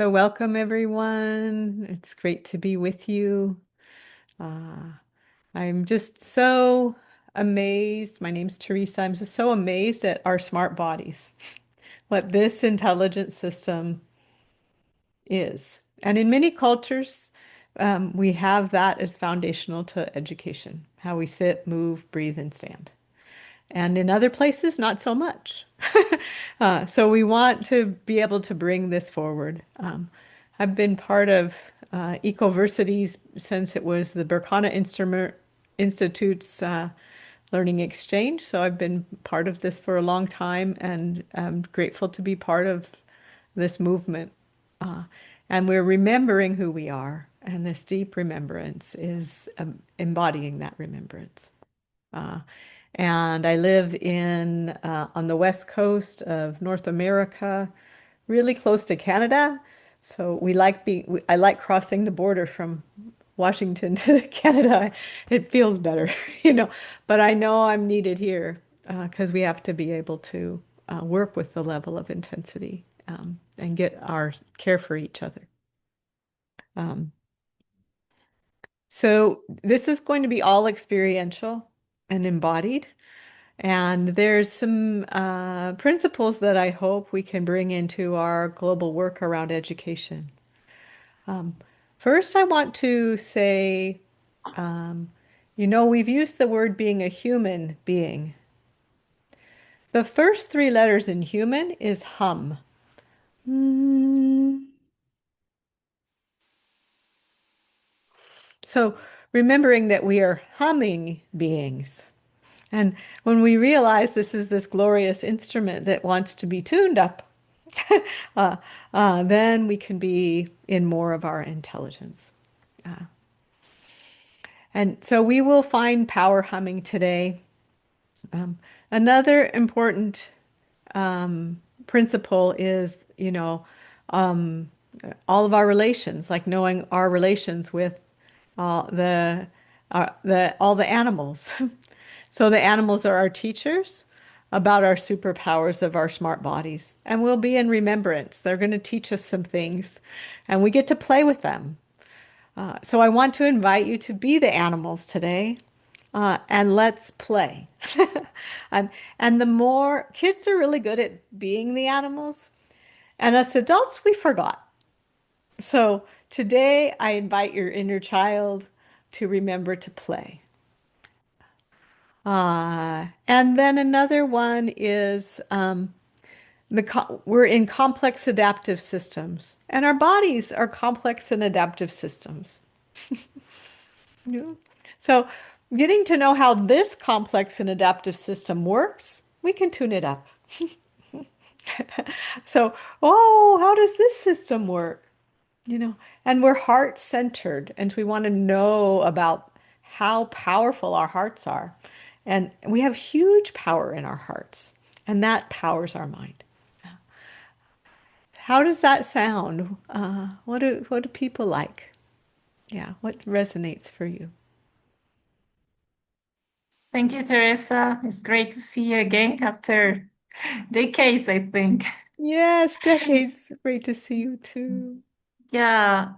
So welcome everyone. It's great to be with you. Uh, I'm just so amazed. My name's Teresa. I'm just so amazed at our smart bodies, what this intelligent system is. And in many cultures, we have that as foundational to education, how we sit, move, breathe, and stand. And in other places, not so much. So we want to be able to bring this forward. I've been part of Ecoversities since it was the Berkana Instrument Institute's learning exchange. So I've been part of this for a long time, and I'm grateful to be part of this movement. Uh, and we're remembering who we are, and this deep remembrance is embodying that remembrance. Uh, and I live in on the west coast of North America, really close to Canada. So I like crossing the border from Washington to Canada. It feels better, you know. But I know I'm needed here because we have to be able to work with the level of intensity and get our care for each other. Um, so this is going to be all experiential and embodied. And there's some principles that I hope we can bring into our global work around education. Um, First, I want to say, um, we've used the word being a human being. The first three letters in human is hum. Mm. So remembering that we are humming beings. And when we realize this is this glorious instrument that wants to be tuned up, uh, then we can be in more of our intelligence. Uh, and so we will find power humming today. Um, Another important principle is, um, all of our relations, like knowing our relations with the all the animals. So the animals are our teachers about our superpowers of our smart bodies, and we'll be in remembrance. They're going to teach us some things, and we get to play with them. So I want to invite you to be the animals today, and let's play. And the more kids are really good at being the animals, and us adults we forgot. So today I invite your inner child to remember to play. And then another one is we're in complex adaptive systems, and our bodies are complex and adaptive systems. Yeah. So, getting to know how this complex and adaptive system works, we can tune it up. So, oh, how does this system work? You know, and we're heart centered, and we want to know about how powerful our hearts are. And we have huge power in our hearts, and that powers our mind. How does that sound? What do people like? Yeah, what resonates for you? Thank you, Teresa. It's great to see you again after decades, I think. Yes, decades. Great to see you too. Yeah,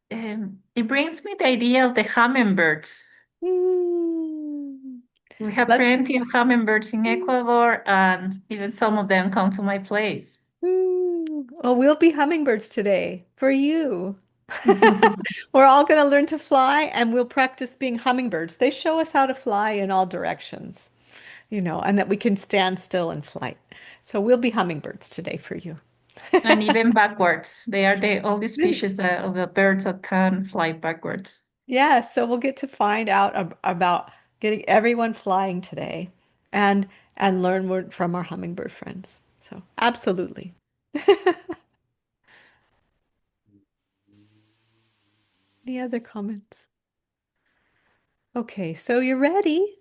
it brings me the idea of the hummingbirds. Mm. We have Let plenty of hummingbirds in Ecuador, and even some of them come to my place. Oh, we'll be hummingbirds today for you. We're all going to learn to fly and we'll practice being hummingbirds. They show us how to fly in all directions, and that we can stand still in flight. So we'll be hummingbirds today for you. And even backwards. They are the only species of the birds that can fly backwards. Yeah, so we'll get to find out about getting everyone flying today and learn from our hummingbird friends. So absolutely. Any other comments? Okay, so you're ready.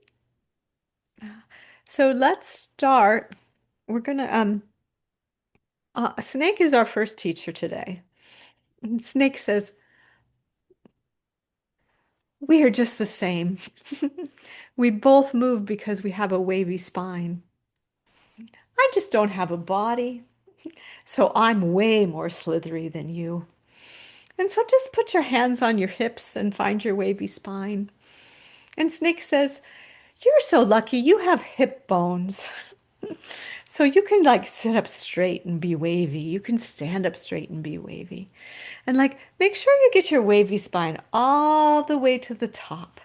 So let's start. We're gonna Snake is our first teacher today. And Snake says, "We are just the same. We both move because we have a wavy spine. I just don't have a body. So I'm way more slithery than you. And so just put your hands on your hips and find your wavy spine. And Snake says, "You're so lucky you have hip bones." So you can like sit up straight and be wavy. You can stand up straight and be wavy. And like make sure you get your wavy spine all the way to the top.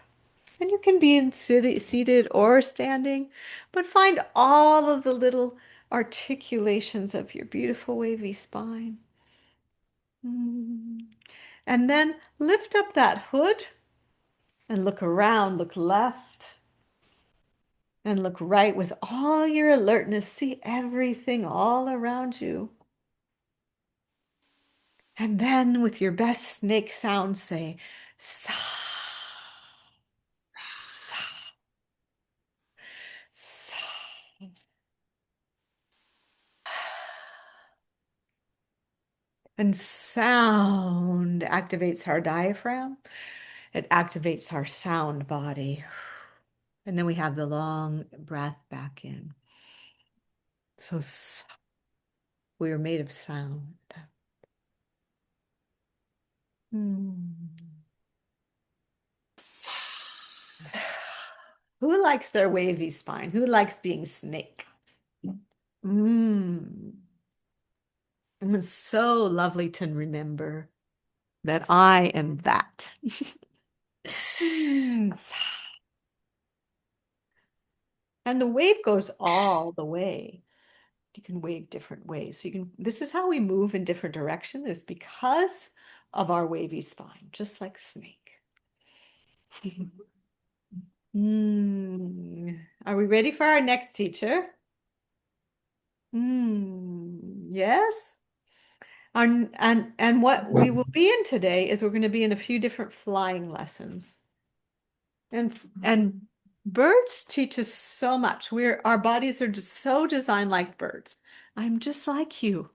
And you can be in seated or standing, but find all of the little articulations of your beautiful wavy spine. Mm. And then lift up that hood and look around, look left and look right with all your alertness. See everything all around you. And then with your best snake sound, say, sa, sa, sa. And sound activates our diaphragm. It activates our sound body. And then we have the long breath back in. So we are made of sound. Hmm. Who likes their wavy spine? Who likes being snake? Mm. It's so lovely to remember that I am that. Mm. And the wave goes all the way. You can wave different ways. So you can, this is how we move in different directions, is because of our wavy spine, just like snake. Are we ready for our next teacher? Yes. And what we will be in today is we're going to be in a few different flying lessons. And birds teach us so much. Our bodies are just so designed like birds. I'm just like you.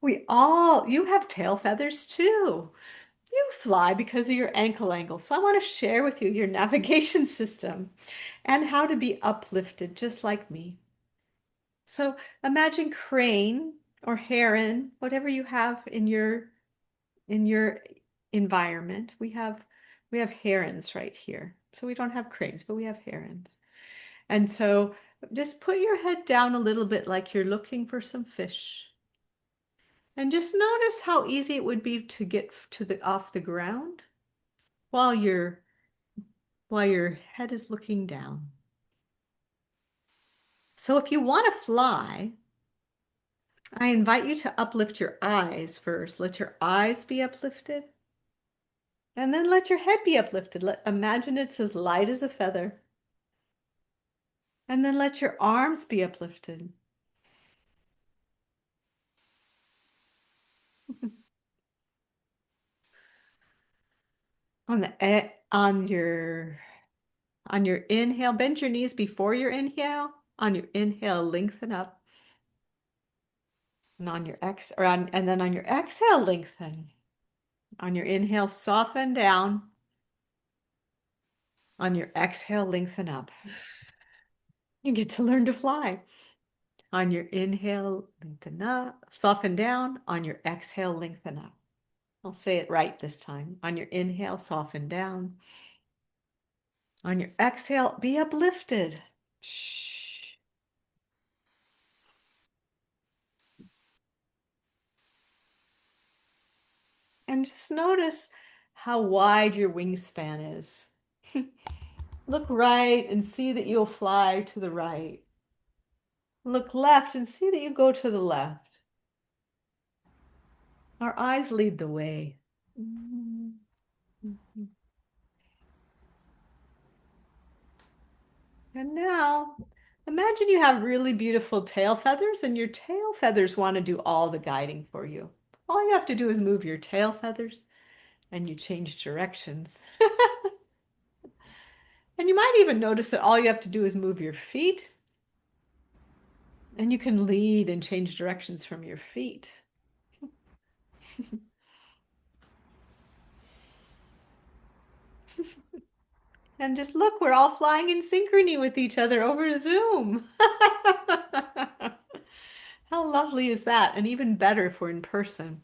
You have tail feathers too. You fly because of your ankle angle. So I want to share with you your navigation system and how to be uplifted just like me. So imagine crane or heron, whatever you have in your environment. We have herons right here. So we don't have cranes, but we have herons. And so just put your head down a little bit like you're looking for some fish. And just notice how easy it would be to get to the off the ground while your head is looking down. So if you want to fly, I invite you to uplift your eyes first. Let your eyes be uplifted. And then let your head be uplifted. Imagine it's as light as a feather. And then let your arms be uplifted. On your inhale, bend your knees before your inhale. On your inhale, lengthen up. And then on your exhale, lengthen. On your inhale, soften down. On your exhale, lengthen up. You get to learn to fly. On your inhale, lengthen up, soften down. On your exhale, lengthen up. I'll say it right this time. On your inhale, soften down. On your exhale, be uplifted. Shh. And just notice how wide your wingspan is. Look right and see that you'll fly to the right. Look left and see that you go to the left. Our eyes lead the way. And now, imagine you have really beautiful tail feathers, and your tail feathers want to do all the guiding for you. All you have to do is move your tail feathers, and you change directions. And you might even notice that all you have to do is move your feet, and you can lead and change directions from your feet. And just look, we're all flying in synchrony with each other over Zoom. How lovely is that? And even better if we're in person.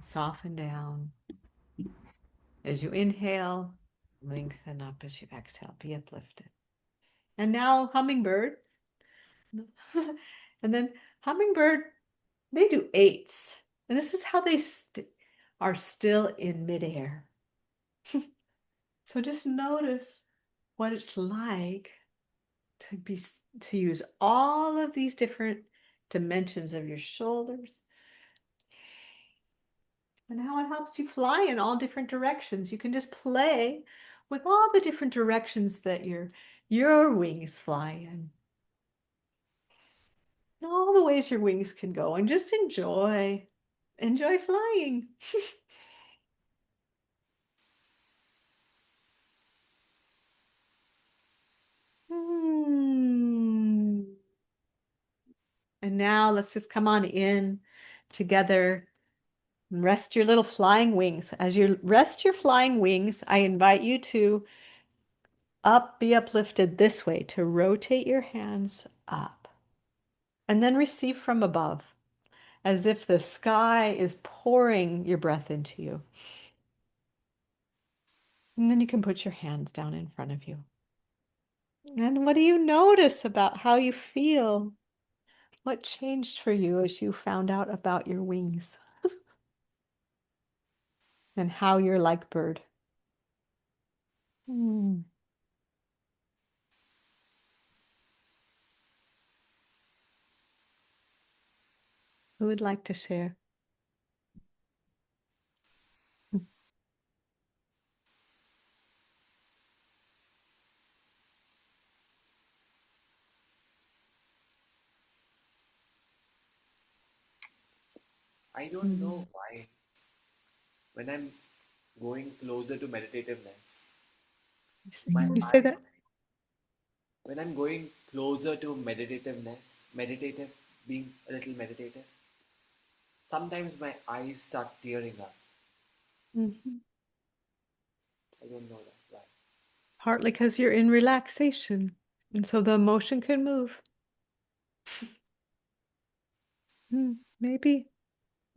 Soften down. As you inhale, lengthen up as you exhale. Be uplifted. And now, hummingbird. And then, hummingbird, they do eights. And this is how they are still in midair. So just notice what it's like to be to use all of these different dimensions of your shoulders and how it helps you fly in all different directions. You can just play with all the different directions that your wings fly in. And all the ways your wings can go and just enjoy flying. Hmm. And now let's just come on in together and rest your little flying wings. As you rest your flying wings, I invite you to be uplifted this way, to rotate your hands up and then receive from above as if the sky is pouring your breath into you. And then you can put your hands down in front of you. And what do you notice about how you feel? What changed for you as you found out about your wings and how you're like bird? Hmm. Who would like to share? I don't Hmm. know why. When I'm going closer to meditativeness, my You say eye, that? when I'm going closer to meditativeness, meditative, being a little meditative, sometimes my eyes start tearing up. Mhm. I don't know that why. Partly because you're in relaxation. And so the emotion can move. Maybe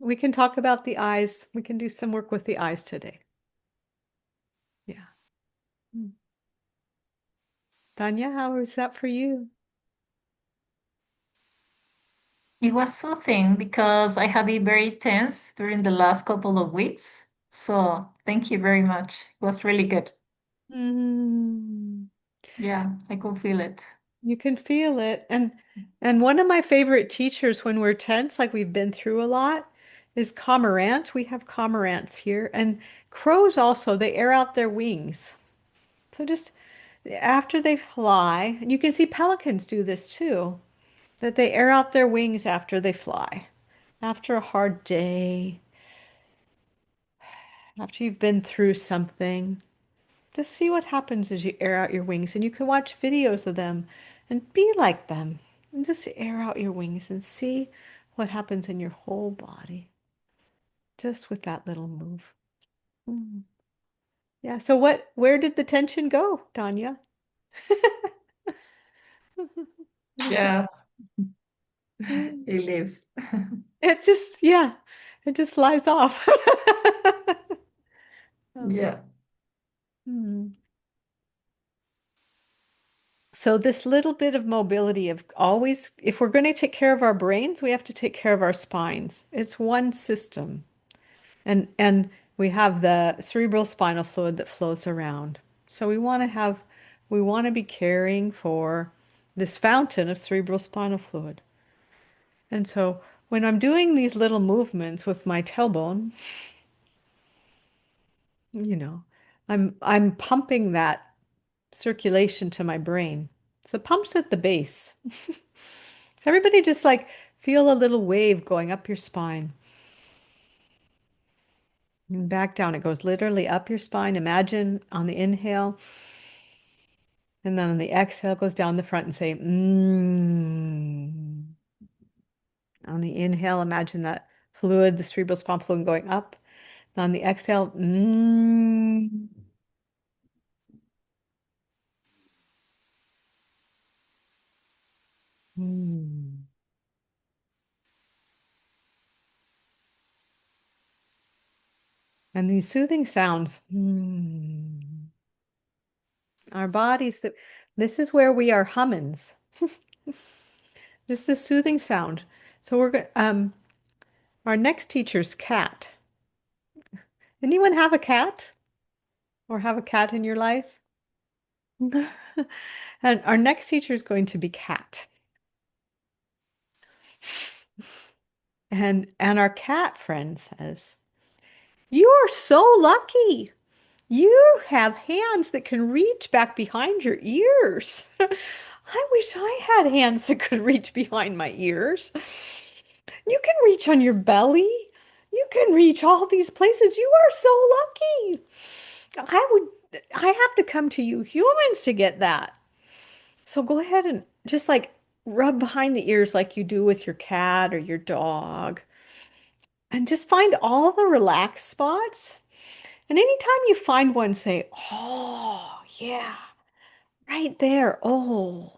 we can talk about the eyes. We can do some work with the eyes today. Yeah. Mm. Tanya, how is that for you? It was soothing because I have been very tense during the last couple of weeks. So thank you very much. It was really good. Mm. Yeah, I could feel it. You can feel it. And one of my favorite teachers when we're tense, like we've been through a lot, is cormorant. We have cormorants here. And crows also, they air out their wings. So just after they fly, and you can see pelicans do this too, that they air out their wings after they fly. After a hard day, after you've been through something, just see what happens as you air out your wings. And you can watch videos of them and be like them. And just air out your wings and see what happens in your whole body just with that little move. Mm. Yeah. So where did the tension go, Tanya? What did you? Yeah, Mm. it lives. It just, yeah, it just flies off. Oh. Yeah. Hmm. So this little bit of mobility of always, if we're going to take care of our brains, we have to take care of our spines. It's one system. And we have the cerebral spinal fluid that flows around. So we want to be caring for this fountain of cerebral spinal fluid. And so when I'm doing these little movements with my tailbone, you know, I'm pumping that circulation to my brain. So it pumps at the base. So everybody just like feel a little wave going up your spine and back down. It goes literally up your spine. Imagine on the inhale, and then on the exhale, it goes down the front and say, mm. On the inhale, imagine that fluid, the cerebral spinal fluid going up. And on the exhale, mm. And these soothing sounds, our bodies, this is where we are humans. Just the soothing sound. So we're going our next teacher's cat. Anyone have a cat or have a cat in your life? And our next teacher is going to be cat. And our cat friend says, "You are so lucky. You have hands that can reach back behind your ears. I wish I had hands that could reach behind my ears. You can reach on your belly. You can reach all these places. You are so lucky. I have to come to you humans to get that. So go ahead and just like rub behind the ears like you do with your cat or your dog. And just find all the relaxed spots. And anytime you find one, say, oh, yeah, right there. Oh,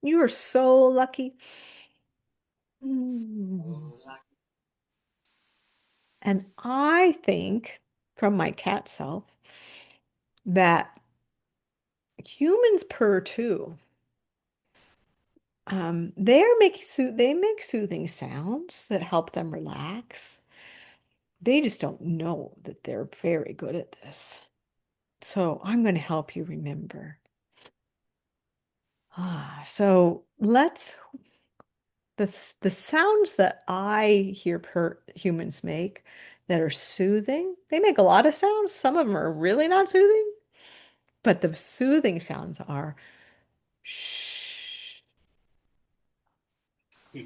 You are so lucky. Mm. So lucky. And I think from my cat self that humans purr too. They make soothing sounds that help them relax. They just don't know that they're very good at this. So I'm going to help you remember. So the sounds that I hear humans make that are soothing, they make a lot of sounds. Some of them are really not soothing, but the soothing sounds are shh,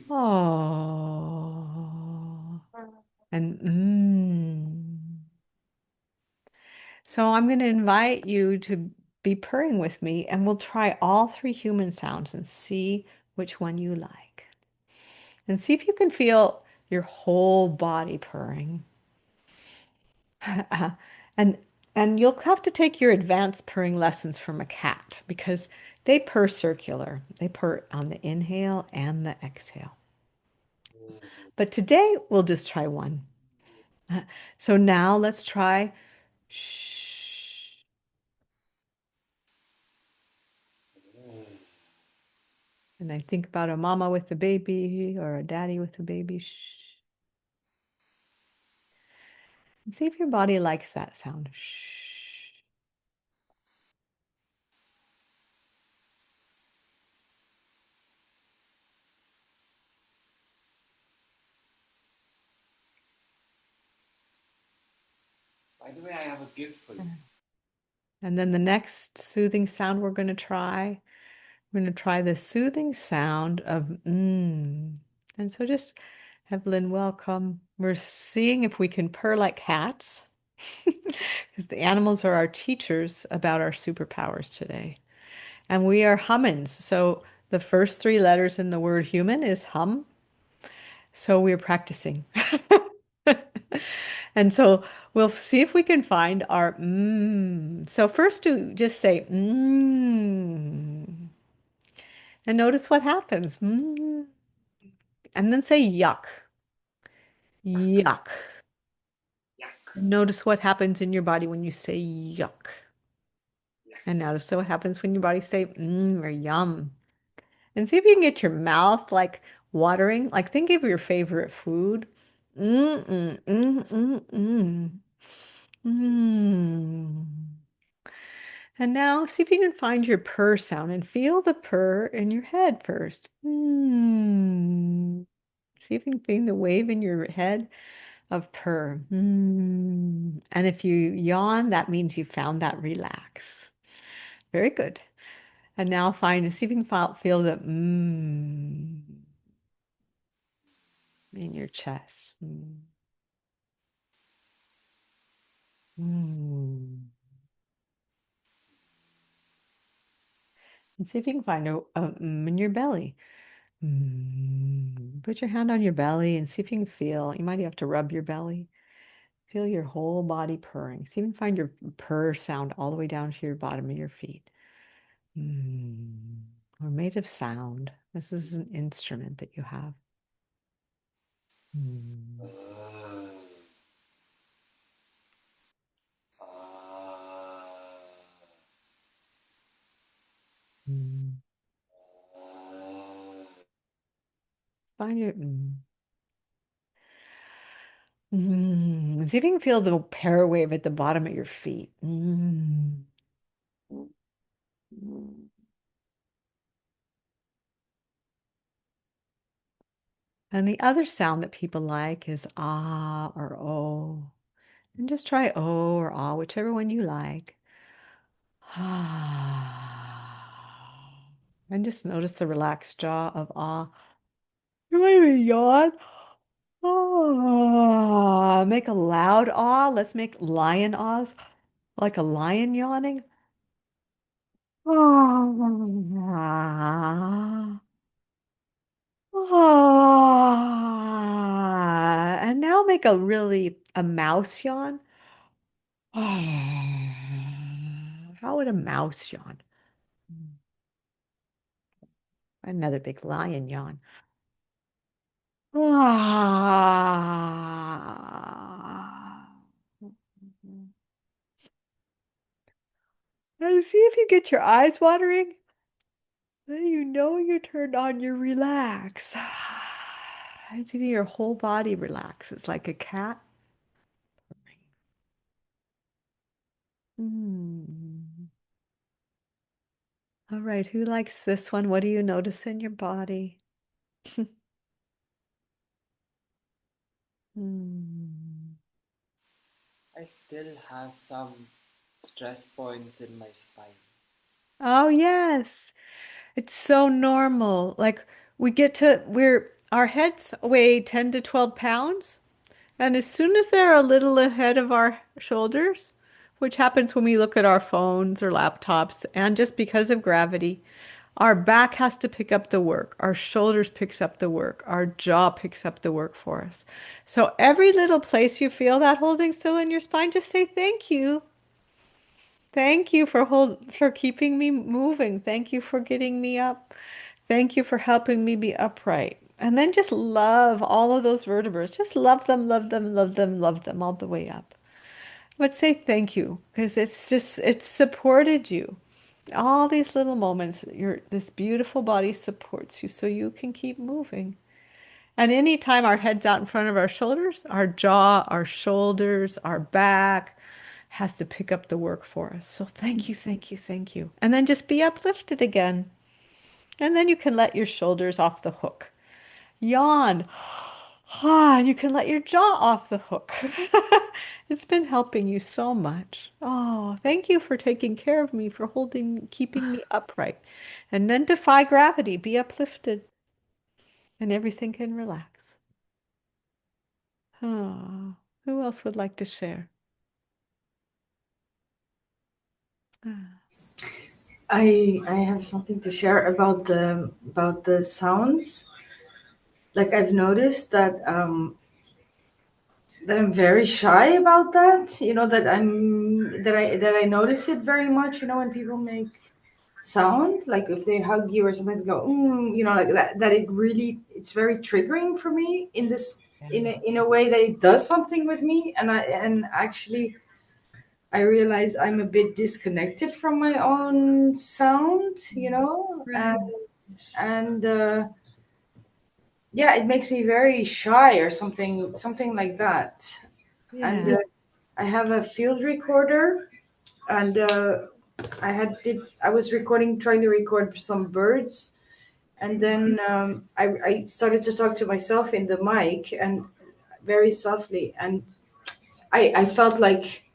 oh, and So I'm going to invite you to be purring with me, and we'll try all three human sounds and see which one you like. And see if you can feel your whole body purring. And and you'll have to take your advanced purring lessons from a cat because they purr circular. They purr on the inhale and the exhale. But today we'll just try one. So now let's try shh. And I think about a mama with a baby or a daddy with a baby. Shh. And see if your body likes that sound. Shh. By the way, I have a gift for you. And then the next soothing sound we're going to try, the soothing sound of And so just have Lynn welcome. We're seeing if we can purr like cats, because the animals are our teachers about our superpowers today. And we are humans. So the first three letters in the word human is hum. So we're practicing. And so we'll see if we can find our So first do just say and notice what happens. And then say yuck. Yuck. Yuck. Notice what happens in your body when you say yuck. And notice what happens when your body say or yum. And see if you can get your mouth like watering. Like think of your favorite food. Mm, mm, mm, mm, mm. Mm. And now see if you can find your purr sound and feel the purr in your head first. See if you can feel the wave in your head of purr. And if you yawn, that means you found that relax. Very good. And now see if you can feel the in your chest. Mm. And see if you can find a in your belly. Put your hand on your belly and see if you can feel. You might have to rub your belly. Feel your whole body purring. See if you can find your purr sound all the way down to your bottom of your feet. or made of sound. This is an instrument that you have. Hmm. Hmm. Find your. See if you can feel the parawave at the bottom of your feet. And the other sound that people like is ah or oh. And just try oh or ah, whichever one you like. And just notice the relaxed jaw of ah. You might even yawn. Ah, make a loud ah. Let's make lion ahs, like a lion yawning. Ah. Ah. And now make a mouse yawn. Ah. How would a mouse yawn? Another big lion yawn. Ah. Now see if you get your eyes watering. Then you know you turned on your relax. It's even your whole body relaxes like a cat. Hmm. All right, who likes this one? What do you notice in your body? Hmm. I still have some stress points in my spine. Oh, yes. It's so normal. Like our heads weigh 10 to 12 pounds. And as soon as they're a little ahead of our shoulders, which happens when we look at our phones or laptops, and just because of gravity, our back has to pick up the work. Our shoulders picks up the work. Our jaw picks up the work for us. So every little place you feel that holding still in your spine, just say thank you. Thank you for keeping me moving. Thank you for getting me up. Thank you for helping me be upright. And then just love all of those vertebrae. Just love them, love them, love them, love them all the way up. But say thank you because it's supported you. All these little moments, this beautiful body supports you so you can keep moving. And anytime our head's out in front of our shoulders, our jaw, our shoulders, our back has to pick up the work for us. So thank you, thank you, thank you. And then just be uplifted again. And then you can let your shoulders off the hook. Yawn. Ah, and you can let your jaw off the hook. It's been helping you so much. Oh, thank you for taking care of me, for keeping me upright. And then defy gravity, be uplifted, and everything can relax. Oh, who else would like to share? Ah, I have something to share about the sounds. Like I've noticed that I'm very shy about that. You know that I notice it very much. You know when people make sound, like if they hug you or something, they go you know like that. That it's very triggering for me in a way that it does something with me, and actually I realize I'm a bit disconnected from my own sound. You know, right. and yeah, it makes me very shy or something like that. And Yeah. I have a field recorder, and I was recording, trying to record some birds, and then I started to talk to myself in the mic and very softly, and I felt like,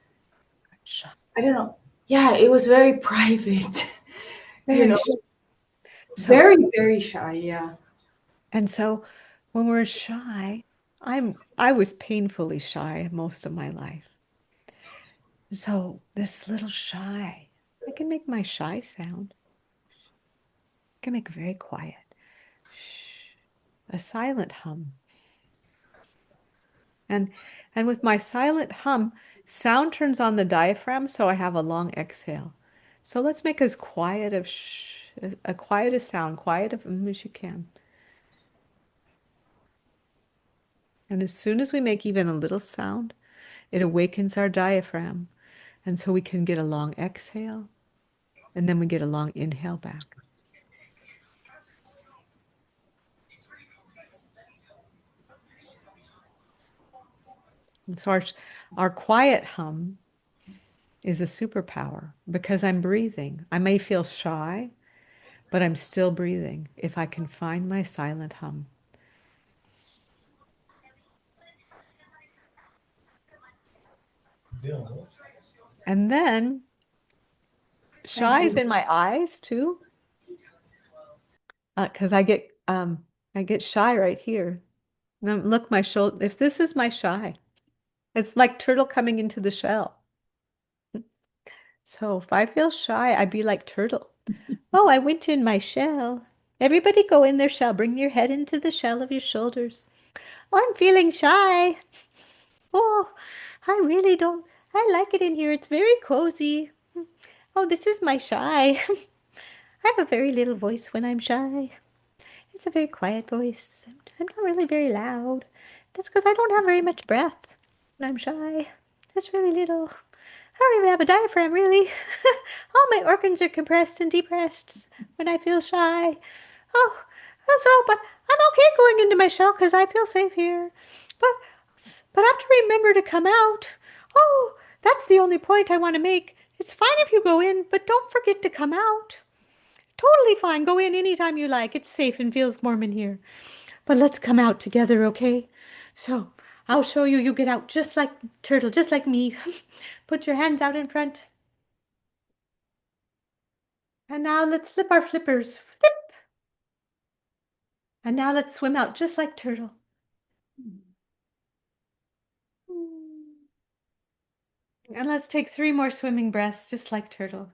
Shy. I don't know, yeah, it was very private, you Very know, shy. So, very shy, yeah. and so when we're shy, I was painfully shy most of my life. So this little shy, I can make my shy sound. I can make it very quiet. Shh. A silent hum. And and with my silent hum, sound turns on the diaphragm, so I have a long exhale. So let's make as quiet of shh a quietest sound, quiet of as you can. And as soon as we make even a little sound, it awakens our diaphragm. And so we can get a long exhale, and then we get a long inhale back. And so our quiet hum is a superpower because I'm breathing. I may feel shy, but I'm still breathing if I can find my silent hum. And then Thank shy is you. in my eyes too, because I get shy right here. Now, look, my shoulder. If this is my shy, it's like turtle coming into the shell. So if I feel shy, I'd be like turtle. Oh, I went in my shell. Everybody go in their shell. Bring your head into the shell of your shoulders. Oh, I'm feeling shy. Oh, I really don't. I like it in here. It's very cozy. Oh, this is my shy. I have a very little voice when I'm shy. It's a very quiet voice. I'm not really very loud. That's because I don't have very much breath when I'm shy. That's really little. I don't even have a diaphragm, really. All my organs are compressed and depressed when I feel shy. Oh, but I'm okay going into my shell because I feel safe here. But, but I have to remember to come out. Oh, that's the only point I want to make. It's fine if you go in, but don't forget to come out. Totally fine. Go in anytime you like. It's safe and feels warm in here. But let's come out together, okay? So I'll show you. You get out just like Turtle, just like me. Put your hands out in front. And now let's flip our flippers. Flip. And now let's swim out just like Turtle. And let's take 3 more swimming breaths just like Turtle.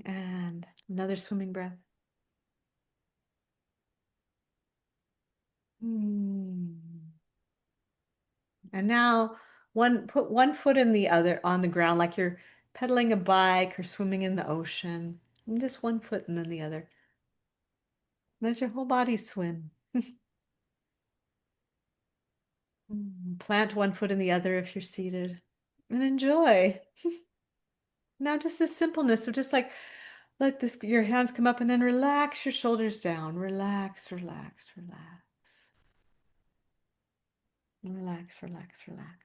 And another swimming breath. And now put one foot in the other on the ground like you're pedaling a bike or swimming in the ocean. And just one foot and then the other. Let your whole body swim. Plant one foot in the other if you're seated. And enjoy. Now just the simpleness of just like let this your hands come up and then relax your shoulders down. Relax, relax, relax. Relax, relax, relax.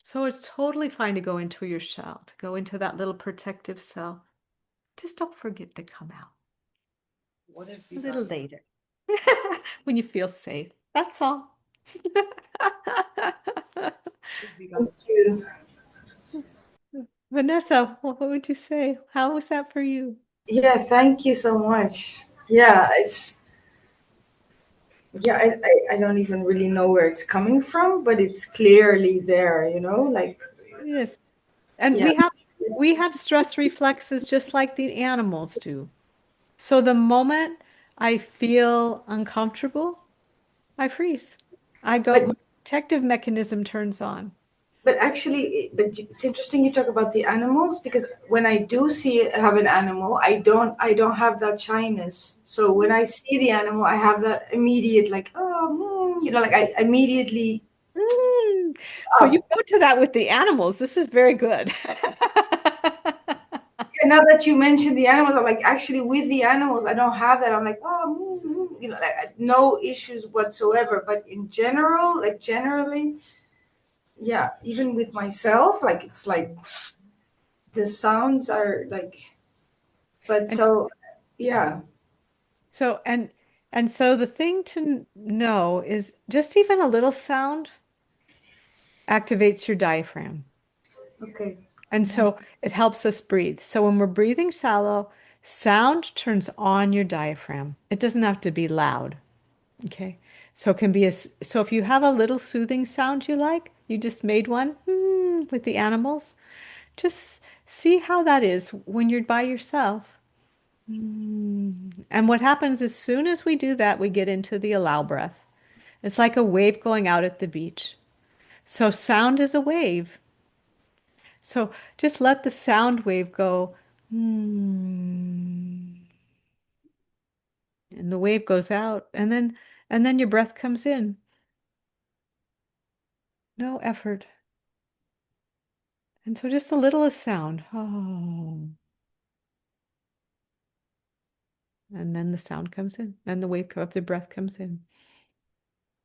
So it's totally fine to go into your shell, to go into that little protective cell. Just don't forget to come out What if a we little can't? later when you feel safe. That's all. If we Thank can't? you. Vanessa, what would you say? How was that for you? Yeah, thank you so much. Yeah, it's I don't even really know where it's coming from, but it's clearly there, like Yes. And yeah. we have stress reflexes just like the animals do. So the moment I feel uncomfortable, I freeze. I go, But my protective mechanism turns on. but it's interesting you talk about the animals because when I do have an animal, I don't have that shyness. So when I see the animal, I have that immediate like like I immediately Mm. So you go to that with the animals. This is very good. yeah, now that you mentioned the animals, I'm like actually with the animals, I don't have that. I'm like like no issues whatsoever. But in general, like generally, yeah, even with myself, like it's like the sounds are like, but And so yeah. so and so the thing to know is just even a little sound activates your diaphragm. Okay. And so it helps us breathe. So when we're breathing shallow, sound turns on your diaphragm. It doesn't have to be loud. Okay. So it can be so if you have a little soothing sound you like, you just made one with the animals, just see how that is when you're by yourself. And what happens as soon as we do that, we get into the allow breath. It's like a wave going out at the beach. So sound is a wave. So just let the sound wave go. Hmm. And the wave goes out, and then your breath comes in. No effort. And so just the littlest sound. Oh. And then the sound comes in, and the wave of the breath comes in.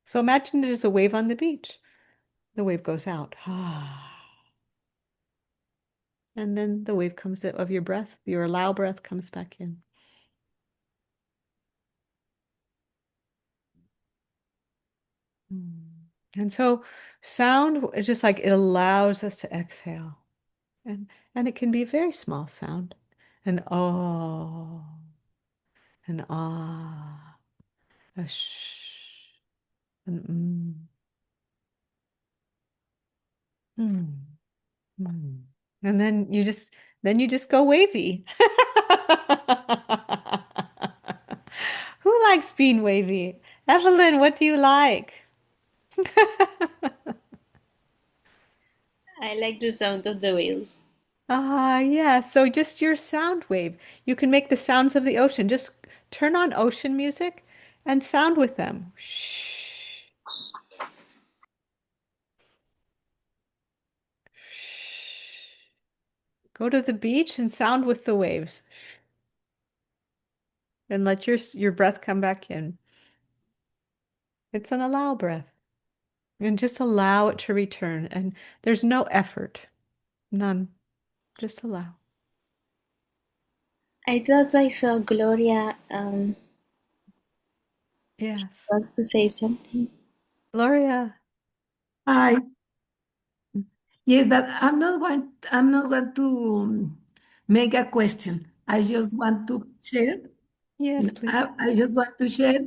So imagine it as a wave on the beach. The wave goes out. And then the wave comes of your breath, your allow breath comes back in. And so sound is just like it allows us to exhale. And it can be a very small sound. And oh, and ah, a shh, and mm, mm. And then you just go wavy. Who likes being wavy? Evelyn, what do you like? I like the sound of the waves. Ah, yeah. So just your sound wave. You can make the sounds of the ocean. Just turn on ocean music and sound with them. Shh. Shh. Go to the beach and sound with the waves. And let your breath come back in. It's an allow breath. And just allow it to return. And there's no effort. None. Just allow. I thought I saw Gloria Yes. wants to say something. Gloria. Hi. Yes, but I'm not going to make a question. I just want to share. Yes, please. I just want to share,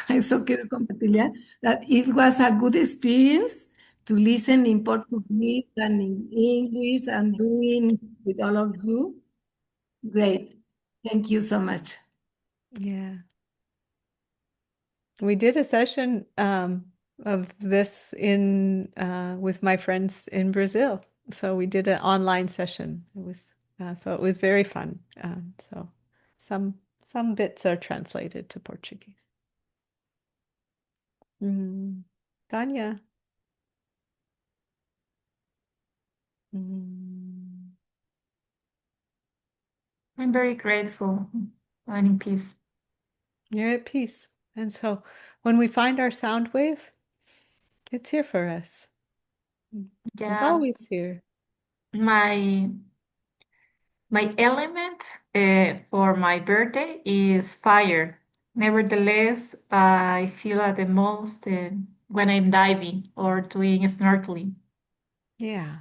eso quiero compartir, that it was a good experience to listen in Portuguese and in English and doing with all of you. Great. Thank you so much. Yeah. We did a session of this in with my friends in Brazil. So we did an online session. It was very fun. So some bits are translated to Portuguese. Tanya. Mm. I'm very grateful and in peace. You're at peace. And so when we find our sound wave, it's here for us. It's Yeah, always here. my my element for my birthday is fire. Nevertheless, I feel at the most when I'm diving or doing snorkeling. Yeah.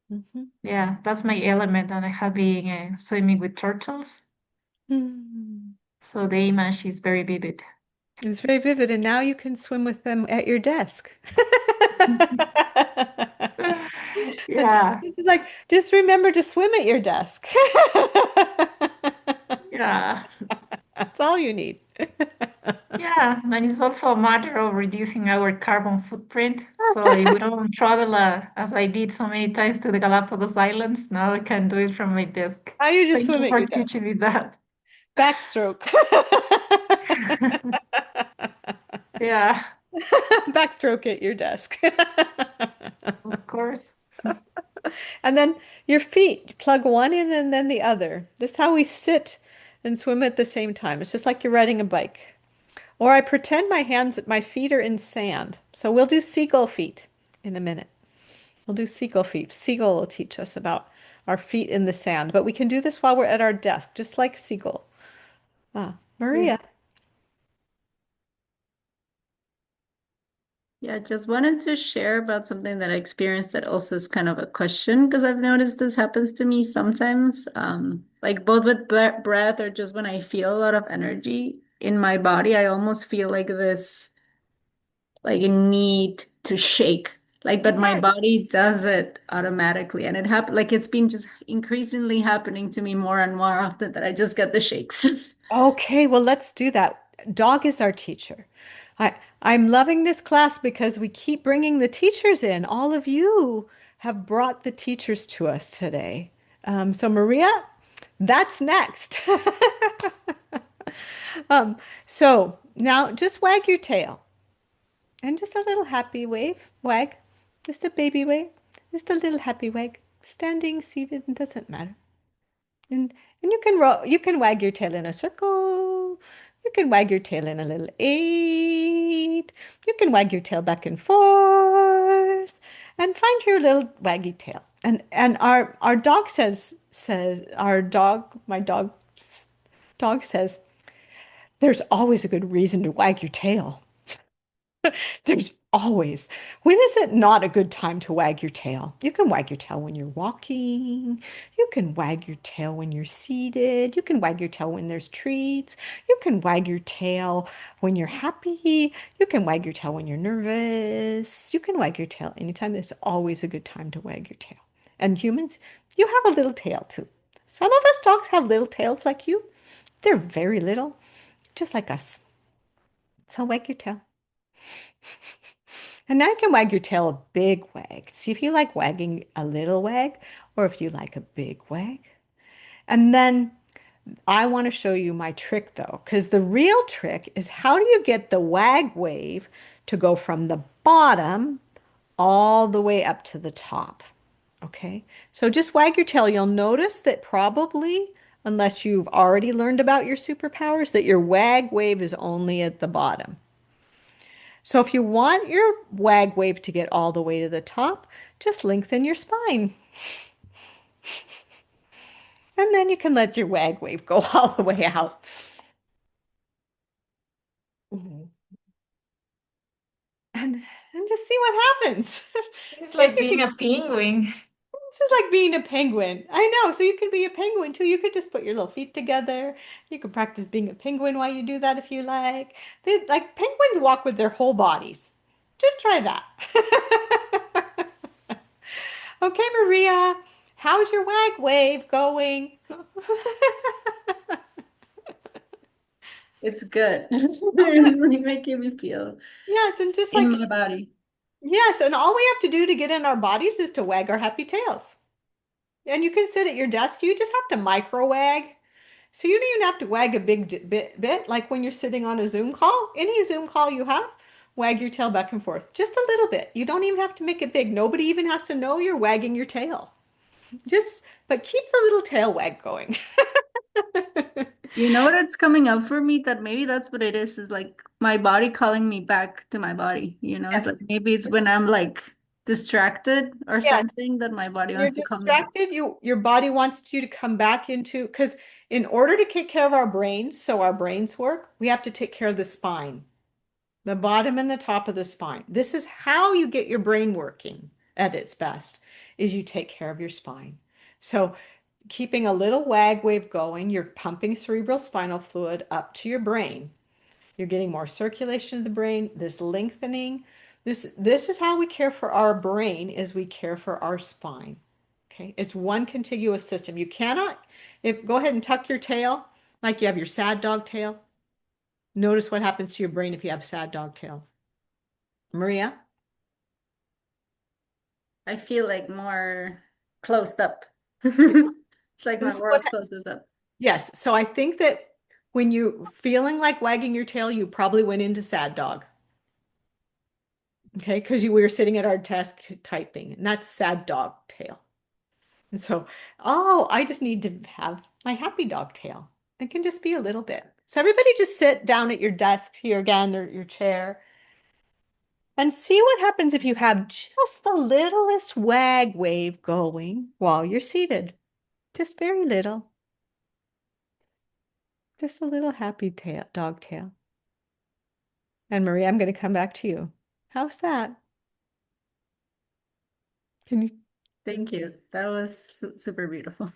Mhm. Yeah, that's my element, and I have been swimming with turtles, Mm. so the image is very vivid. It's very vivid, and now you can swim with them at your desk. Yeah, It's like, just remember to swim at your desk. yeah, That's all you need. yeah. And it's also a matter of reducing our carbon footprint. So if we don't travel as I did so many times to the Galapagos Islands, now I can do it from my desk. Now you just Thank swim you at for your desk. teaching me that. Backstroke. Yeah, Backstroke at your desk. of course. And then your feet, plug one in and then the other. That's how we sit and swim at the same time. It's just like you're riding a bike. Or I pretend my feet are in sand. So we'll do seagull feet in a minute. We'll do seagull feet. Seagull will teach us about our feet in the sand. But we can do this while we're at our desk, just like seagull. Maria. Great. Yeah, just wanted to share about something that I experienced that also is kind of a question because I've noticed this happens to me sometimes, like both with breath or just when I feel a lot of energy in my body, I almost feel like this, like a need to shake. Like, but my Yes. body does it automatically, and it happened. Like it's been just increasingly happening to me more and more often that I just get the shakes. Okay, well, let's do that. Dog is our teacher. I I'm loving this class because we keep bringing the teachers in. All of you have brought the teachers to us today. So Maria, that's next. Um, so now just wag your tail and just a little happy wag, just a baby wave, just a little happy wag. Standing, seated, it doesn't matter. And you can wag your tail in a circle. You can wag your tail in a little eight. You can wag your tail back and forth and find your little waggy tail. And our dog says our dog my dog says there's always a good reason to wag your tail. There's always. When is it not a good time to wag your tail? You can wag your tail when you're walking. You can wag your tail when you're seated. You can wag your tail when there's treats. You can wag your tail when you're happy. You can wag your tail when you're nervous. You can wag your tail anytime. There's always a good time to wag your tail. And humans, you have a little tail too. Some of us dogs have little tails like you. They're very little, just like us. So wag your tail. And now you can wag your tail a big wag. See if you like wagging a little wag or if you like a big wag. And then I want to show you my trick though, because the real trick is how do you get the wag wave to go from the bottom all the way up to the top? Okay, so just wag your tail. You'll notice that probably, unless you've already learned about your superpowers, that your wag wave is only at the bottom. So if you want your wag wave to get all the way to the top, just lengthen your spine. And then you can let your wag wave go all the way out. Mhm. And just see what happens. It's See if like you being can. a penguin. This is like being a penguin. I know. So you can be a penguin too. You could just put your little feet together. You could practice being a penguin while you do that if you like. Like penguins walk with their whole bodies. Just try that. Okay, Maria, how's your wag wave going? It's good. It's really making me feel Yes, and just in like, my body. yes, and all we have to do to get in our bodies is to wag our happy tails. And you can sit at your desk, you just have to micro wag. So you don't even have to wag a bit, like when you're sitting on a Zoom call. Any Zoom call you have, wag your tail back and forth. Just a little bit. You don't even have to make it big. Nobody even has to know you're wagging your tail. But keep the little tail wag going. You know what it's coming up for me? That maybe that's what it is like my body calling me back to my body. It's Yes. like maybe it's when I'm like distracted or Yes. something that my body You're wants to call me back. distracted, your body wants you to come back into because in order to take care of our brains, so our brains work, we have to take care of the spine, the bottom and the top of the spine. This is how you get your brain working at its best, is you take care of your spine. So keeping a little wag wave going, you're pumping cerebral spinal fluid up to your brain. You're getting more circulation to the brain, this lengthening. This is how we care for our brain is we care for our spine. Okay, it's one contiguous system. You cannot, if go ahead and tuck your tail like you have your sad dog tail. Notice what happens to your brain if you have sad dog tail. Maria? I feel like more closed up. It's like my This is what, world closes up. yes. So I think that when you feeling like wagging your tail, you probably went into sad dog. Okay, because we were sitting at our desk typing, and that's sad dog tail. And so, oh, I just need to have my happy dog tail. It can just be a little bit. So everybody just sit down at your desk here again or your chair and see what happens if you have just the littlest wag wave going while you're seated. Just very little. Just a little happy tail, dog tail. And Marie, I'm going to come back to you. How's that? Can you? Thank you. That was super beautiful.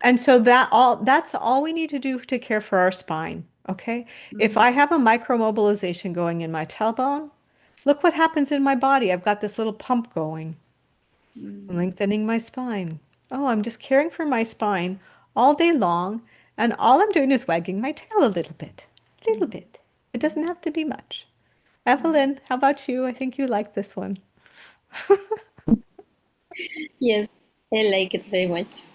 And so that's all we need to do to care for our spine. Okay. If Mhm. I have a micromobilization going in my tailbone, look what happens in my body. I've got this little pump going, Mm. lengthening my spine. Oh, I'm just caring for my spine all day long, and all I'm doing is wagging my tail a little bit, little bit. It doesn't have to be much. Evelyn, how about you? I think you like this one. Yes, I like it very much.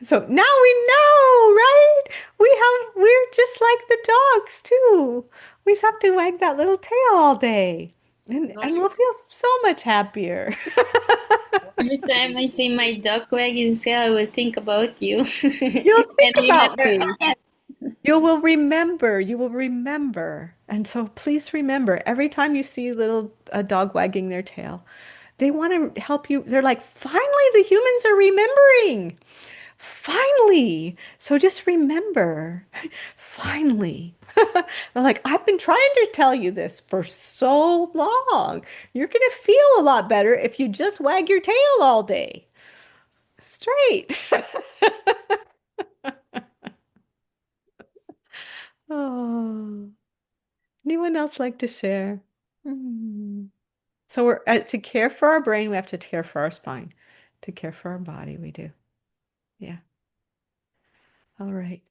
So now we know, right? We're just like the dogs too. We just have to wag that little tail all day. And we'll feel so much happier. Every time I see my dog wagging his tail, I will think about you. You'll And think you about never me. You will remember. You will remember. And so please remember, every time you see a dog wagging their tail, they want to help you. They're like, finally, the humans are remembering. Finally. So just remember, finally. They're like, I've been trying to tell you this for so long. You're going to feel a lot better if you just wag your tail all day. Straight. Oh, anyone else like to share? Hmm. So we're to care for our brain, we have to care for our spine. To care for our body, we do. Yeah. All right.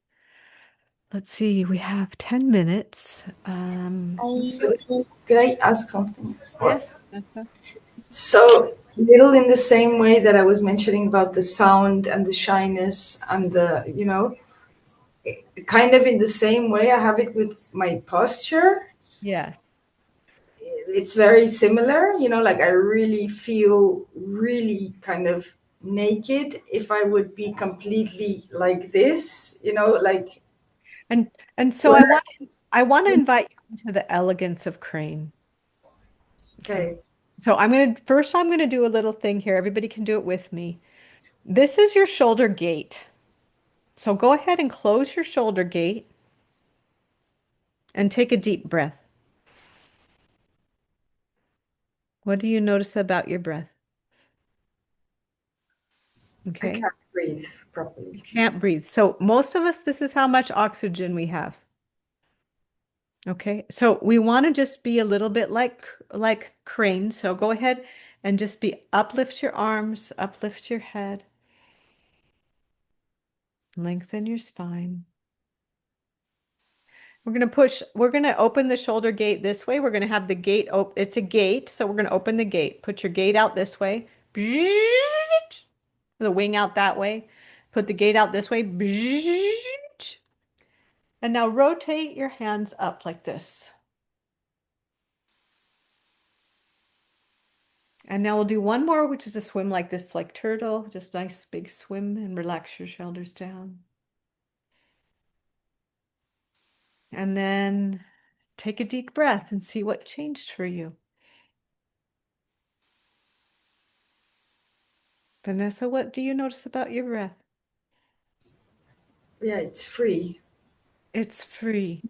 Let's see. We have 10 minutes. Let's see I what. Could I ask something? Yes, Vanessa. So, little in the same way that I was mentioning about the sound and the shyness and the, kind of in the same way I have it with my posture. Yeah. It's very similar, like I really feel really kind of naked if I would be completely like this, like And so when I want to invite you into the elegance of Crane. Okay. okay, So I'm gonna do a little thing here. Everybody can do it with me. This is your shoulder gate. So go ahead and close your shoulder gate and take a deep breath. What do you notice about your breath? I Okay. can't breathe properly. You can't breathe. So most of us, this is how much oxygen we have. Okay. So we want to just be a little bit like Crane. So go ahead and just uplift your arms, uplift your head, lengthen your spine. We're going to open the shoulder gate this way. We're going to have the gate open. It's a gate, so we're going to open the gate. Put your gate out this way. The wing out that way. Put the gate out this way. And now rotate your hands up like this. And now we'll do one more, which is a swim like this, like turtle. Just nice big swim and relax your shoulders down. And then take a deep breath and see what changed for you. Vanessa, what do you notice about your breath? Yeah, it's free. It's free.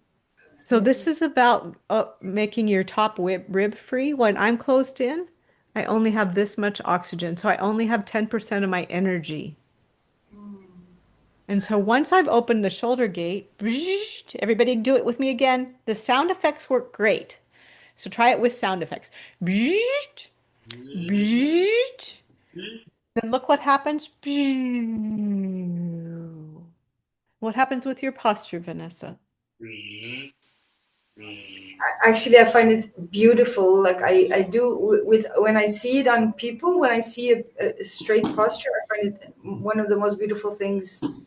So this is about making your top rib free. When I'm closed in, I only have this much oxygen. So I only have 10% of my energy. And so once I've opened the shoulder gate, everybody do it with me again. The sound effects work great. So try it with sound effects. Then look what happens. What happens with your posture, Vanessa? Actually, I find it beautiful. Like I do with when I see it on people, when I see a straight posture, I find it one of the most beautiful things, And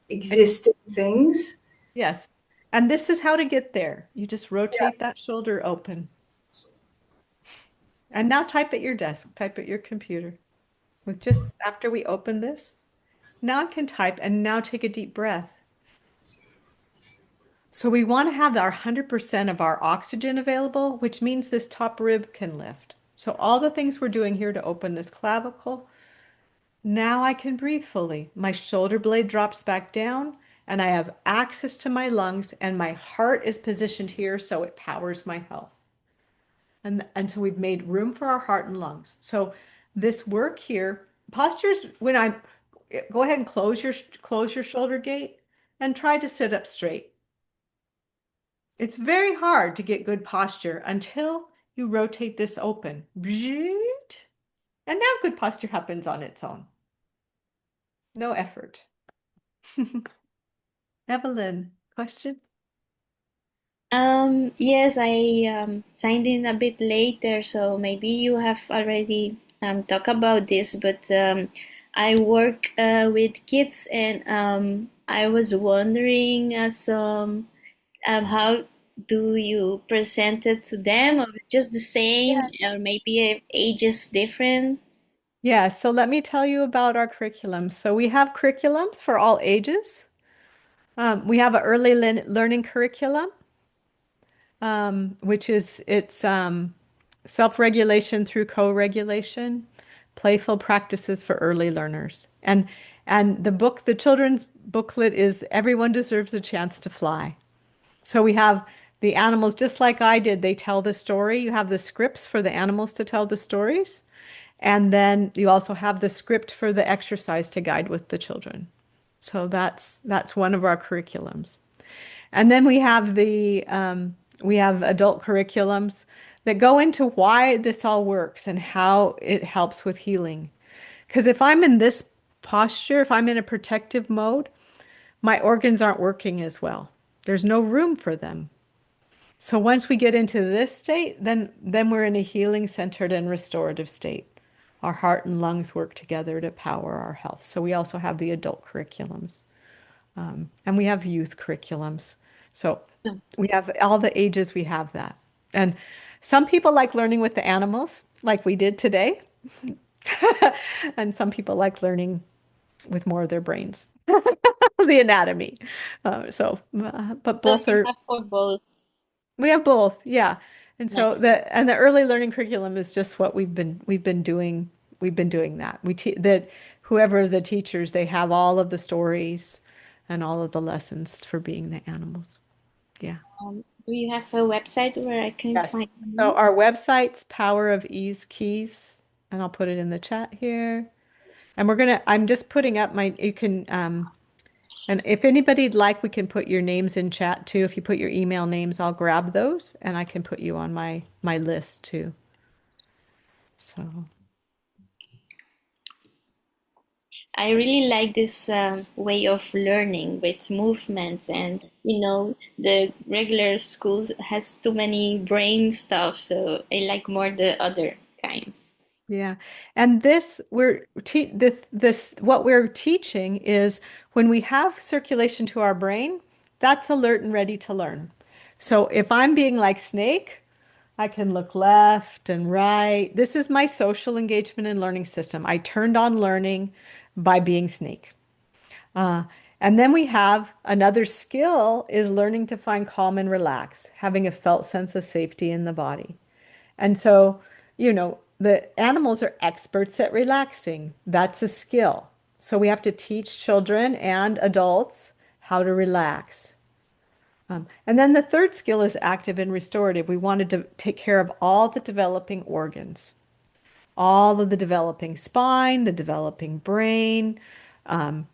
existing things. yes. And this is how to get there. You just Yeah. rotate that shoulder open. And now type at your desk, type at your computer. With just after we open this, now I can type and now take a deep breath. So we want to have our 100% of our oxygen available, which means this top rib can lift. So all the things we're doing here to open this clavicle, now I can breathe fully. My shoulder blade drops back down and I have access to my lungs and my heart is positioned here so it powers my health. And so we've made room for our heart and lungs. So this work here, postures, when I go ahead and close your shoulder gate and try to sit up straight. It's very hard to get good posture until you rotate this open. And now good posture happens on its own. No effort. Evelyn. question? Yes, I signed in a bit later, so maybe you have already talked about this, but I work with kids, and I was wondering how do you present it to them, or just the same, or maybe ages different? Yeah, so let me tell you about our curriculum. So we have curriculums for all ages. We have an early learning curriculum, which is it's self-regulation through co-regulation, playful practices for early learners. And the children's booklet is Everyone Deserves a Chance to Fly. So we have the animals, just like I did, they tell the story. You have the scripts for the animals to tell the stories. And then you also have the script for the exercise to guide with the children. So that's one of our curriculums. And then we have adult curriculums that go into why this all works and how it helps with healing. Because if I'm in this posture, if I'm in a protective mode, my organs aren't working as well. There's no room for them. So once we get into this state, then we're in a healing centered and restorative state. Our heart and lungs work together to power our health. So we also have the adult curriculums. And we have youth curriculums. So we have all the ages, we have that. And some people like learning with the animals, like we did today. And some people like learning with more of their brains, the anatomy. But So both you are, have for both. we have both, yeah. And Nice. so the early learning curriculum is just what we've been doing. We've been doing that. That whoever the teachers, they have all of the stories and all of the lessons for being the animals. Yeah. Do you have a website where I can find Yes. So you? our website's Power of Ease Keys, and I'll put it in the chat here. And I'm just putting up you can, and if anybody'd like, we can put your names in chat too. If you put your email names, I'll grab those and I can put you on my list too. So, I really like this way of learning with movements, and the regular schools has too many brain stuff, so I like more the other kind. yeah. And this what we're teaching is when we have circulation to our brain, that's alert and ready to learn. So if I'm being like Snake, I can look left and right. This is my social engagement and learning system. I turned on learning by being Snake. Uh, and then we have another skill is learning to find calm and relax, having a felt sense of safety in the body. And so, the animals are experts at relaxing. That's a skill. So we have to teach children and adults how to relax. And then the third skill is active and restorative. We wanted to take care of all the developing organs, all of the developing spine, the developing brain,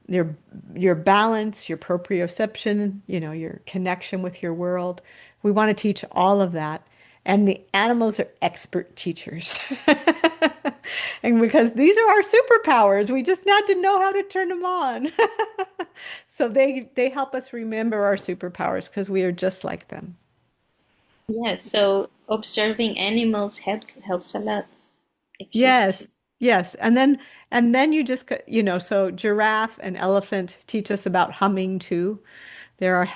your balance, your proprioception, your connection with your world. We want to teach all of that. And the animals are expert teachers. And because these are our superpowers, we just had to know how to turn them on. So they help us remember our superpowers because we are just like them. Yes, so observing animals helps a lot, actually. Yes, yes. And then you just, so giraffe and elephant teach us about humming too. There are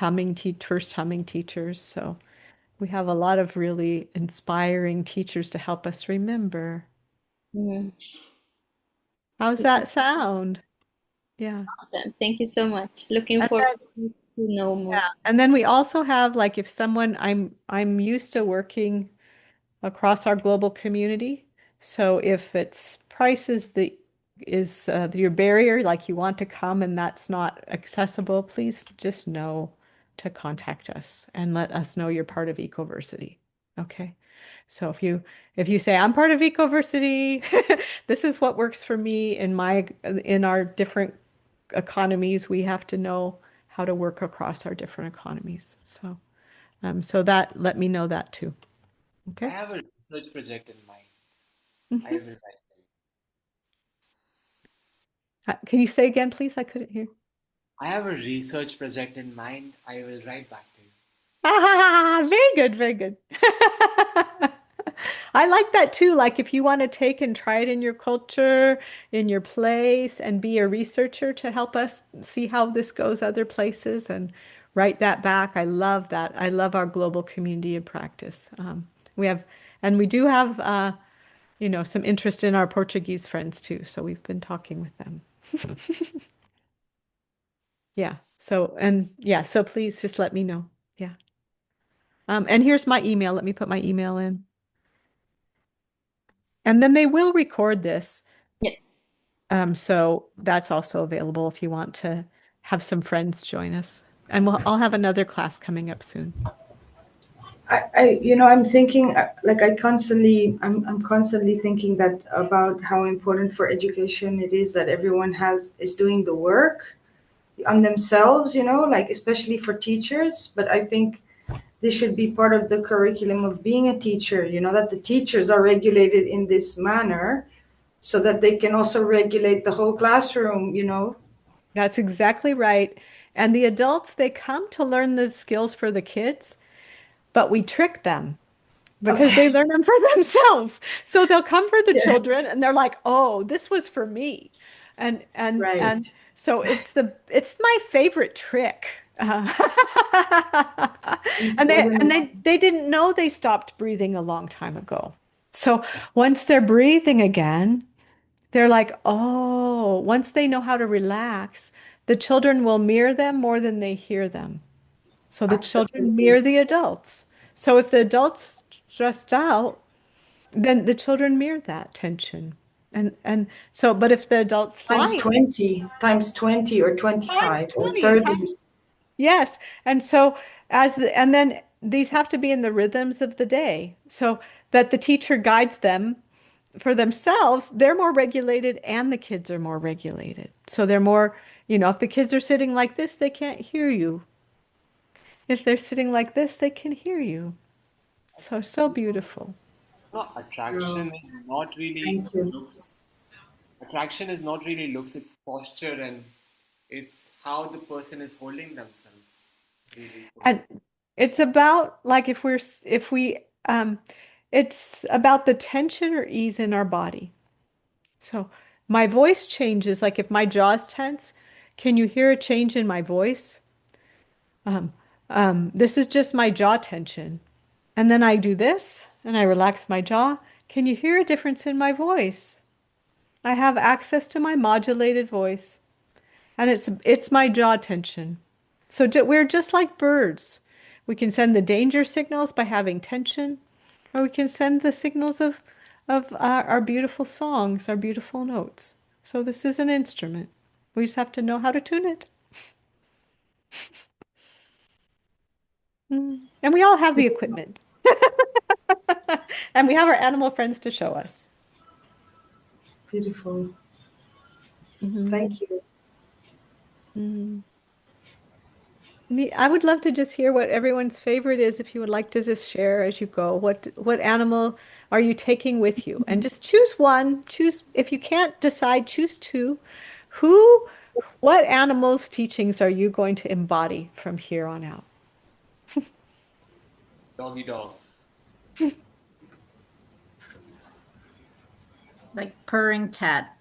first humming teachers. So we have a lot of really inspiring teachers to help us remember. Mm, How's that sound? Yeah. awesome. Thank you so much. Looking And forward then, to know yeah. more. And then we also have like if someone I'm used to working across our global community. So if it's prices that is your barrier, like you want to come and that's not accessible, please just know to contact us and let us know you're part of Ecoversity. Okay. So if you say I'm part of Ecoversity, this is what works for me in our different economies. We have to know how to work across our different economies. So that let me know that too. I Okay. have a research project in mind. I Mhm. will write Can you say again, please? I couldn't hear. I have a research project in mind. I will write back to you. Ah, very good, very good. I like that too. Like if you want to take and try it in your culture, in your place, and be a researcher to help us see how this goes other places and write that back. I love that. I love our global community of practice. We have, and we do have, some interest in our Portuguese friends too. So we've been talking with them. Yeah. So please just let me know. Yeah. And here's my email. Let me put my email in. And then they will record this. Yes. So that's also available if you want to have some friends join us. And I'll have another class coming up soon. I'm thinking, like I'm constantly thinking that about how important for education it is that everyone is doing the work on themselves, like especially for teachers. But I think this should be part of the curriculum of being a teacher, that the teachers are regulated in this manner so that they can also regulate the whole classroom. That's exactly right. And the adults, they come to learn the skills for the kids, but we trick them because they Okay. learn them for themselves. So they'll come for the Yeah. children and they're like, "Oh, this was for me." And Right. so it's my favorite trick. And they and Important. they didn't know they stopped breathing a long time ago. So once they're breathing again, they're like, "Oh, once they know how to relax, the children will mirror them more than they hear them." So the children Absolutely. mirror the adults. So if the adults stressed out, then the children mirror that tension. And so, but if the adults Times fly 20, times 20 or times 25 or 20, times 30. yes. And so and then these have to be in the rhythms of the day. So that the teacher guides them for themselves, they're more regulated and the kids are more regulated. So they're more, if the kids are sitting like this, they can't hear you. If they're sitting like this, they can hear you. So beautiful. No, Oh, attraction is not really thank you. looks. Attraction is not really looks, it's posture and it's how the person is holding themselves, really, for me. And it's about like if we it's about the tension or ease in our body. So my voice changes, like if my jaw's tense, can you hear a change in my voice? Um, this is just my jaw tension. And then I do this and I relax my jaw. Can you hear a difference in my voice? I have access to my modulated voice. And it's my jaw tension. So we're just like birds. We can send the danger signals by having tension, or we can send the signals of our beautiful songs, our beautiful notes. So this is an instrument. We just have to know how to tune it. And we all have the equipment. And we have our animal friends to show us. Beautiful. Mhm. Thank you. Mhm. I would love to just hear what everyone's favorite is if you would like to just share as you go. What animal are you taking with you? And just choose one. Choose if you can't decide, choose two. Who, what animal's teachings are you going to embody from here on out? Doggy dog. Like purring cat.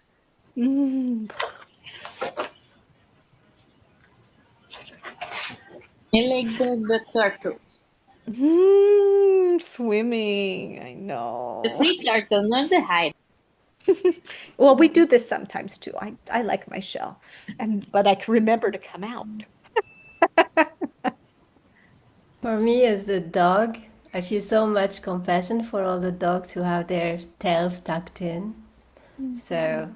Mm. I like the turtles. Swimming. I The know. free turtle, not the hide. Well, we do this sometimes too. I like my shell, but I can remember to come out. For me, as the dog, I feel so much compassion for all the dogs who have their tails tucked in. So,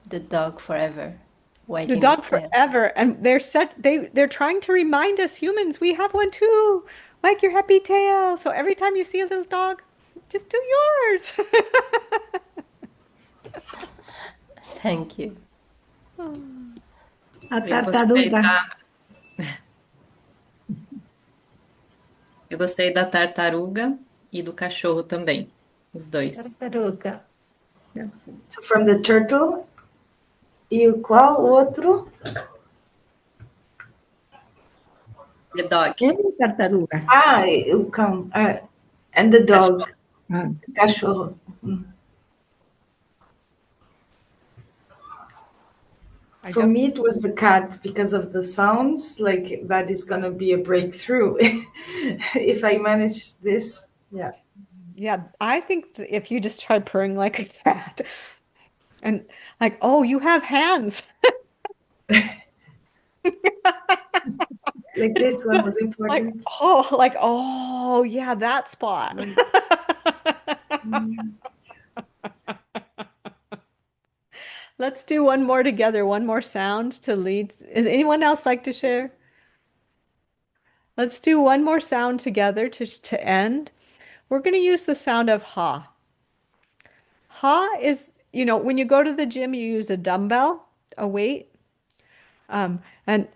the dog forever, The wagging dog its tail. forever, and they're trying to remind us humans we have one too. Wag your happy tail. So every time you see a little dog, just do yours. Thank you. A Eu gostei tartaruga. eu gostei da tartaruga e do cachorro também, os dois. Tartaruga. So from the turtle, e qual outro? The dog. Tartaruga. o cão. And the dog. Ah, Cachorro. I For don't. me, it was the cat because of the sounds. Like that is gonna be a breakthrough if I manage this. Yeah. Yeah, I think if you just try purring like a cat and like, oh, you have hands. Like this one was Like, important. oh, yeah, that spot. Let's do one more together, one more sound to lead. Is anyone else like to share? Let's do one more sound together to end. We're going to use the sound of ha. Ha is, when you go to the gym, you use a dumbbell, a weight. And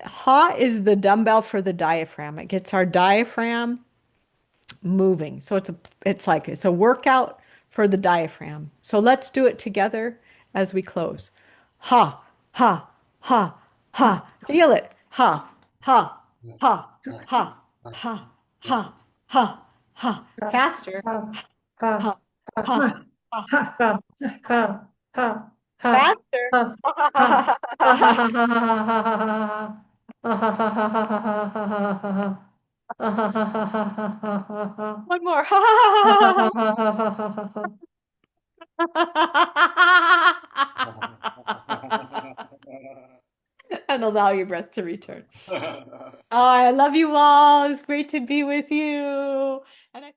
ha is the dumbbell for the diaphragm. It gets our diaphragm moving. So it's a workout for the diaphragm. So let's do it together as we close. Ha, ha, ha, ha. Feel it. Ha, ha, ha, ha, ha, ha, ha, ha. Faster. Ha, ha, Ha, ha, ha, ha, ha. ha, ha, ha, ha, ha, Faster. ha, ha, ha, ha, ha, ha, One more. And allow your breath to return. Oh, I love you all. It's great to be with you. And I